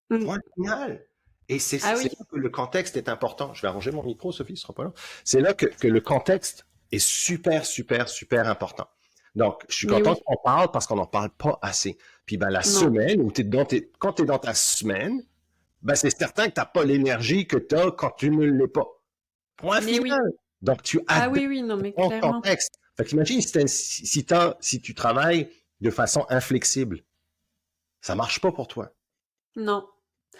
Mm. Point final. Et Ah c'est oui. là que le contexte est important. Je vais arranger mon micro, Sophie, ce sera pas long. C'est là que le contexte est super, super, super important. Donc, je suis Mais content oui. qu'on parle parce qu'on n'en parle pas assez. Puis, ben, la Non. semaine où quand tu es dans ta semaine, ben, c'est certain que tu n'as pas l'énergie que tu as quand tu ne l'es pas. Point Mais oui. final. Donc, tu Ah adaptes oui, oui, non, mais ton clairement. contexte. Fait qu'imagine si tu travailles de façon inflexible, ça marche pas pour toi. Non.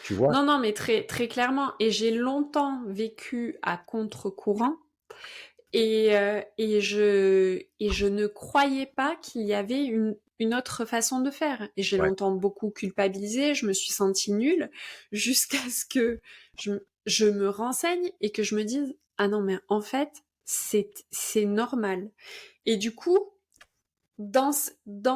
Tu vois? Non, non, mais très, très clairement. Et j'ai longtemps vécu à contre-courant. Et je ne croyais pas qu'il y avait une autre façon de faire. Et j'ai Ouais. longtemps beaucoup culpabilisé, je me suis sentie nulle, jusqu'à ce que je me renseigne et que je me dise, ah non, mais en fait, c'est normal. Et du coup, dans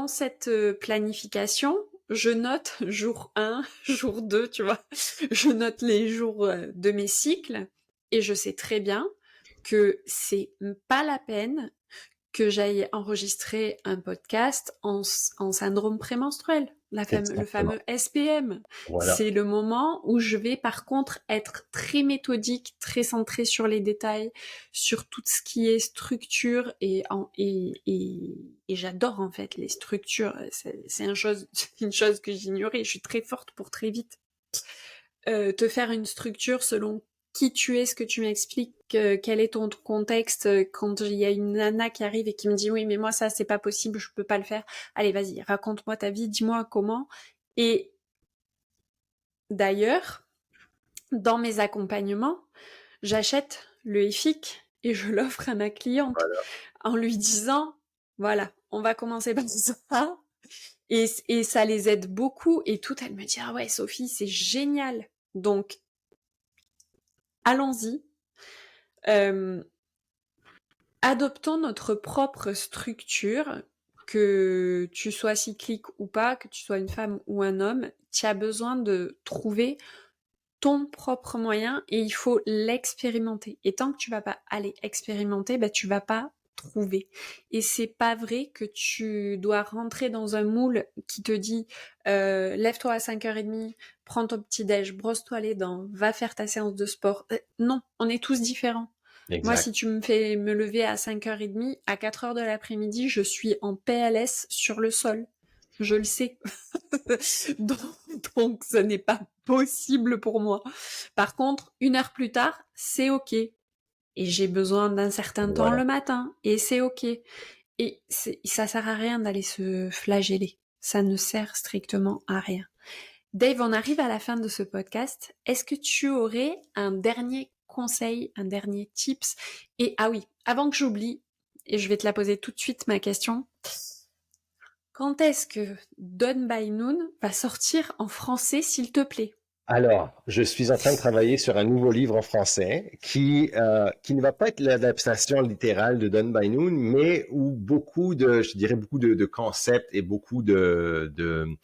cette planification, je note jour 1, jour 2, tu vois. Je note les jours de mes cycles et je sais très bien que c'est pas la peine que j'aille enregistrer un podcast en syndrome prémenstruel, le Exactement. fameux SPM. Voilà. C'est le moment où je vais par contre être très méthodique, très centrée sur les détails, sur tout ce qui est structure et j'adore en fait les structures. C'est une chose que j'ignorais. Je suis très forte pour très vite te faire une structure selon qui tu es, ce que tu m'expliques, quel est ton contexte, quand il y a une nana qui arrive et qui me dit oui mais moi ça c'est pas possible, je peux pas le faire. Allez vas-y, raconte-moi ta vie, dis-moi comment. Et d'ailleurs, dans mes accompagnements, j'achète le EFIC et je l'offre à ma cliente Voilà. en lui disant voilà, on va commencer par ça. Et ça les aide beaucoup. Et tout, elle me dit, ah ouais, Sophie, c'est génial. Donc, allons-y. Adoptons notre propre structure, que tu sois cyclique ou pas, que tu sois une femme ou un homme, tu as besoin de trouver ton propre moyen et il faut l'expérimenter. Et tant que tu vas pas aller expérimenter, bah, tu vas pas trouver. Et c'est pas vrai que tu dois rentrer dans un moule qui te dit lève-toi à 5h30, prends ton petit déj, brosse-toi les dents, va faire ta séance de sport. Non, on est tous différents. Moi, Exact. si tu me fais me lever à 5h30, à 4h de l'après-midi, je suis en PLS sur le sol. Je le sais. donc, donc, ce n'est pas possible pour moi. Par contre, 1 heure plus tard, c'est OK. Et j'ai besoin d'un certain temps Voilà. le matin, et c'est OK. Et ça sert à rien d'aller se flageller. Ça ne sert strictement à rien. Dave, on arrive à la fin de ce podcast. Est-ce que tu aurais un dernier conseil, un dernier tips? Et ah oui, avant que j'oublie, et je vais te la poser tout de suite ma question, quand est-ce que Done by Noon va sortir en français, s'il te plaît? Alors, je suis en train de travailler sur un nouveau livre en français qui ne va pas être l'adaptation littérale de Done by Noon, mais où je dirais beaucoup de concepts et beaucoup de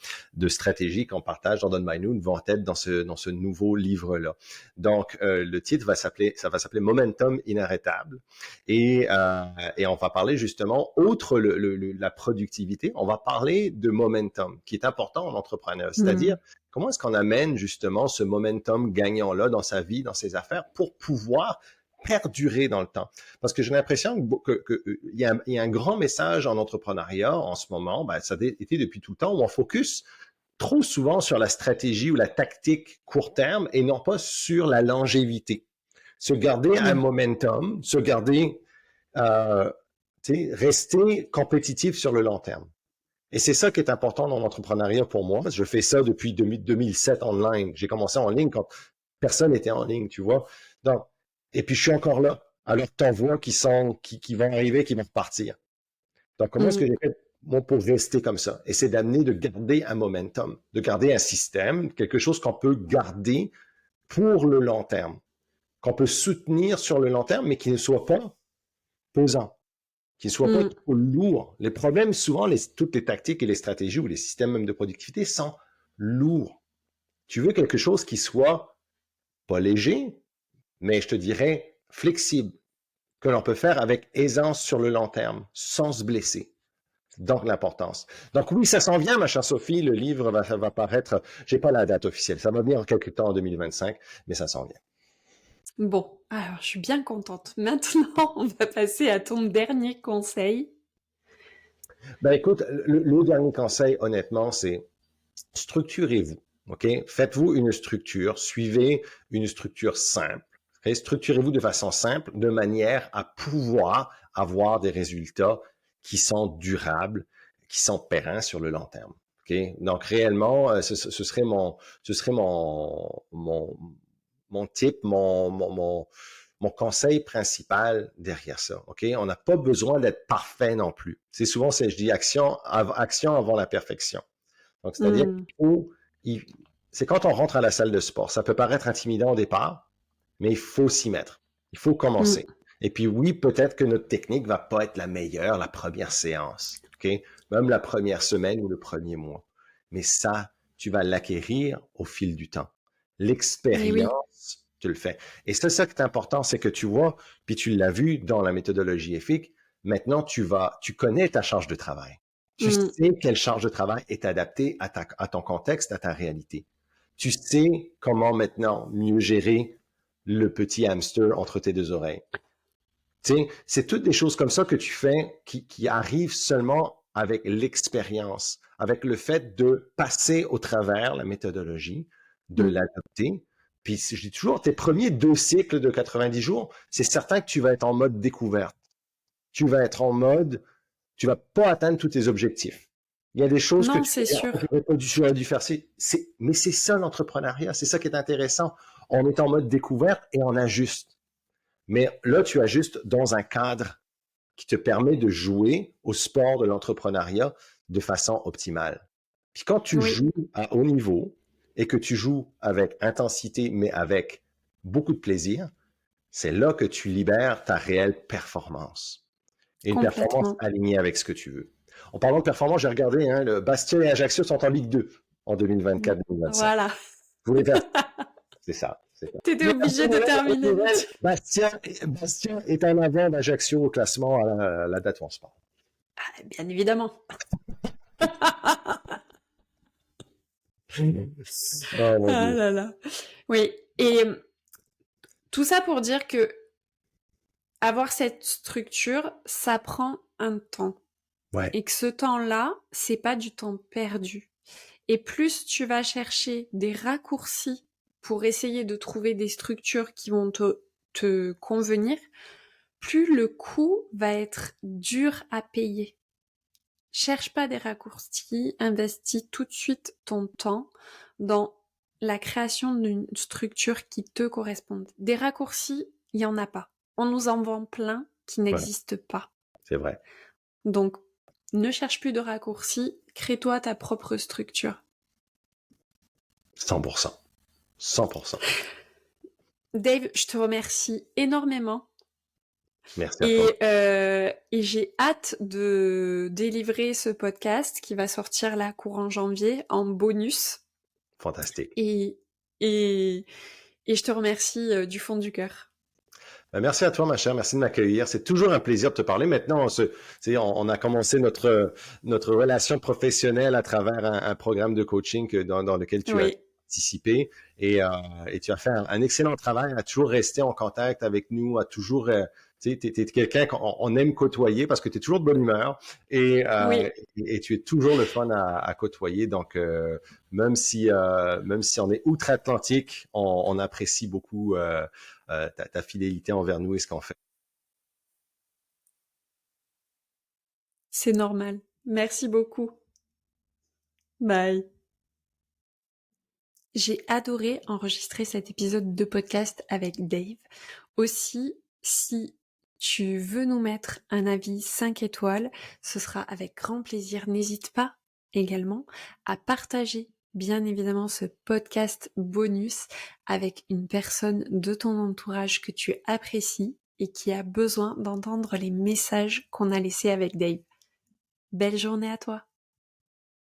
stratégies qu'on partage dans Done by Noon vont être dans ce nouveau livre-là. Donc, le titre ça va s'appeler Momentum inarrêtable. Et on va parler justement, outre la productivité, on va parler de momentum, qui est important en entrepreneur. C'est-à-dire, comment est-ce qu'on amène justement ce momentum gagnant-là dans sa vie, dans ses affaires, pour pouvoir perdurer dans le temps? Parce que j'ai l'impression qu'il y a un grand message en entrepreneuriat en ce moment, ben, ça a été depuis tout le temps, où on focus trop souvent sur la stratégie ou la tactique court terme et non pas sur la longévité. Se garder un momentum, euh, rester compétitif sur le long terme. Et c'est ça qui est important dans l'entrepreneuriat pour moi. Je fais ça depuis 2007 online. J'ai commencé en ligne quand personne n'était en ligne, tu vois. Donc, et puis je suis encore là. Alors t'en vois qui vont arriver, qui vont repartir. Donc, comment est-ce que j'ai fait moi pour rester comme ça? Et c'est de garder un momentum, de garder un système, quelque chose qu'on peut garder pour le long terme, qu'on peut soutenir sur le long terme, mais qui ne soit pas pesant, qui ne soit pas trop lourd. Les problèmes, souvent, toutes les tactiques et les stratégies ou les systèmes même de productivité sont lourds. Tu veux quelque chose qui soit pas léger, mais je te dirais flexible, que l'on peut faire avec aisance sur le long terme, sans se blesser. Donc, l'importance. Donc, oui, ça s'en vient, ma chère Sophie. Le livre va paraître, j'ai pas la date officielle. Ça va venir en quelque temps en 2025, mais ça s'en vient. Bon, alors je suis bien contente. Maintenant, on va passer à ton dernier conseil. Ben, écoute, le dernier conseil, honnêtement, c'est structurez-vous. OK? Faites-vous une structure, suivez une structure simple. Okay? Structurez-vous de façon simple, de manière à pouvoir avoir des résultats qui sont durables, qui sont pérennes sur le long terme. Okay? Donc, réellement, ce serait mon tip, mon conseil principal derrière ça. OK? On n'a pas besoin d'être parfait non plus. C'est souvent, je dis action avant la perfection. Donc, c'est-à-dire c'est quand on rentre à la salle de sport, ça peut paraître intimidant au départ, mais il faut s'y mettre. Il faut commencer. Et puis oui, peut-être que notre technique va pas être la meilleure la première séance, OK? Même la première semaine ou le premier mois. Mais ça, tu vas l'acquérir au fil du temps. L'expérience, tu le fais. Et c'est ça qui est important, c'est que tu vois, puis tu l'as vu dans la méthodologie EFIC, maintenant tu connais ta charge de travail. Tu sais quelle charge de travail est adaptée à ton contexte, à ta réalité. Tu sais comment maintenant mieux gérer le petit hamster entre tes deux oreilles. Tu sais, c'est toutes des choses comme ça que tu fais qui arrivent seulement avec l'expérience, avec le fait de passer au travers la méthodologie, de l'adapter. Puis je dis toujours, tes premiers 2 cycles de 90 jours, c'est certain que tu vas être en mode découverte. Tu vas être en mode, tu vas pas atteindre tous tes objectifs. Il y a des choses que Non, tu c'est sûr. aurais dû faire. Mais c'est ça l'entrepreneuriat, c'est ça qui est intéressant. On est en mode découverte et on ajuste. Mais là, tu ajustes dans un cadre qui te permet de jouer au sport de l'entrepreneuriat de façon optimale. Puis quand tu Oui, joues à haut niveau et que tu joues avec intensité, mais avec beaucoup de plaisir, c'est là que tu libères ta réelle performance. Et une performance complètement. alignée avec ce que tu veux. En parlant de performance, j'ai regardé, hein, le Bastia et Ajaccio sont en Ligue 2 en 2024-2025. Voilà. Vous voulez faire c'est ça, c'est ça. T'étais Mais obligé de terminer là-dessus. Bastien est en avant d'Ajaccio au classement à la date où on se parle. Ah, bien évidemment. Oh mon Ah Dieu. là là. Oui, et tout ça pour dire que avoir cette structure, ça prend un temps. Ouais, Et que ce temps-là, c'est pas du temps perdu. Et plus tu vas chercher des raccourcis pour essayer de trouver des structures qui vont te convenir, plus le coût va être dur à payer. Cherche pas des raccourcis, investis tout de suite ton temps dans la création d'une structure qui te corresponde. Des raccourcis, il y en a pas. On nous en vend plein qui ouais, n'existent pas. c'est vrai. Donc, ne cherche plus de raccourcis, crée-toi ta propre structure. 100%. 100%. Dave, je te remercie énormément Merci à toi. et j'ai hâte de délivrer ce podcast qui va sortir là courant janvier en bonus Fantastique. et, et, et je te remercie du fond du cœur. Merci à toi, ma chère. Merci de m'accueillir. C'est toujours un plaisir de te parler. Maintenant, on a commencé notre relation professionnelle à travers un programme de coaching dans lequel tu as Oui, participé et tu as fait un excellent travail à toujours rester en contact avec nous, à toujours, tu sais, t'es quelqu'un qu'on aime côtoyer parce que tu es toujours de bonne humeur oui, et tu es toujours le fun à côtoyer. Donc, même si on est outre-Atlantique, on apprécie beaucoup ta fidélité envers nous et ce qu'on fait. c'est normal. Merci beaucoup. Bye. J'ai adoré enregistrer cet épisode de podcast avec Dave. Aussi, si tu veux nous mettre un avis 5 étoiles, ce sera avec grand plaisir. N'hésite pas également à partager bien évidemment ce podcast bonus avec une personne de ton entourage que tu apprécies et qui a besoin d'entendre les messages qu'on a laissés avec Dave. Belle journée à toi!